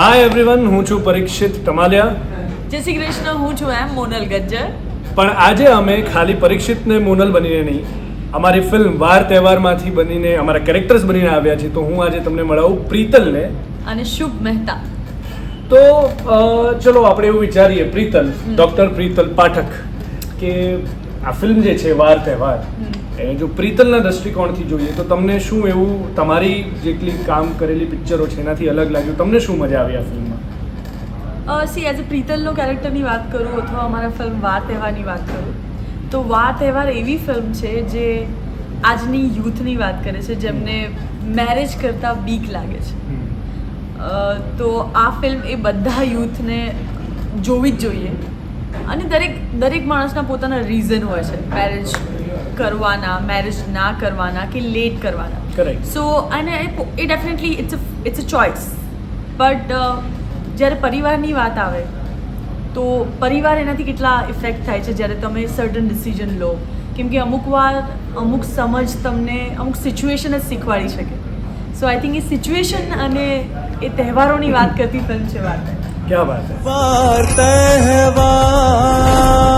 Hi everyone, હું છું પરીક્ષિત ટમાલિયા. જય શ્રી કૃષ્ણ, હું છું મોનલ ગજ્જર. પણ આજે અમે ખાલી પરીક્ષિતને મોનલ બનીને નહીં, અમારી ફિલ્મ વાર તહેવારમાંથી બનીને અમારા કેરેક્ટર્સ બનીને આવ્યા છીએ. તો હું આજે તમને મળાવું પ્રીતલને અને શુભ મહેતા. તો ચલો આપણે એવું વિચારીએ, પ્રીતલ, ડૉક્ટર પ્રીતલ પાઠક, કે આ ફિલ્મ જે છે વાર તહેવાર, એ જો પ્રીતલના દૃષ્ટિકોણથી જોઈએ તો તમને શું એવું તમારી જેટલી કામ કરેલી પિક્ચરો છે એનાથી અલગ લાગ્યું? તમને શું મજા આવી આ ફિલ્મમાં? સી એઝ અ પ્રીતલનો કેરેક્ટરની વાત કરું અથવા અમારા ફિલ્મ વાર તહેવારની વાત કરું તો વાર તહેવાર એવી ફિલ્મ છે જે આજની યુથની વાત કરે છે જેમને મેરેજ કરતાં બીક લાગે છે. તો આ ફિલ્મ એ બધા યુથને જોવી જ જોઈએ. અને દરેક માણસના પોતાના રીઝન હોય છે મેરેજ કરવાના, મેરેજ ના કરવાના કે લેટ કરવાના. કરેક્ટ. સો અને એ definitely it's a choice. But જ્યારે પરિવારની વાત આવે તો પરિવાર એનાથી કેટલા ઇફેક્ટ થાય છે જ્યારે તમે સર્ટન ડિસિઝન લો. કેમ કે અમુક સમજ તમને અમુક સિચ્યુએશન જ શીખવાડી શકે. સો આઈ થિંક એ સિચ્યુએશન અને એ તહેવારોની વાત કરતી ફિલ્મ છે વાર. ક્યાં વાત છે. વાર તહેવાર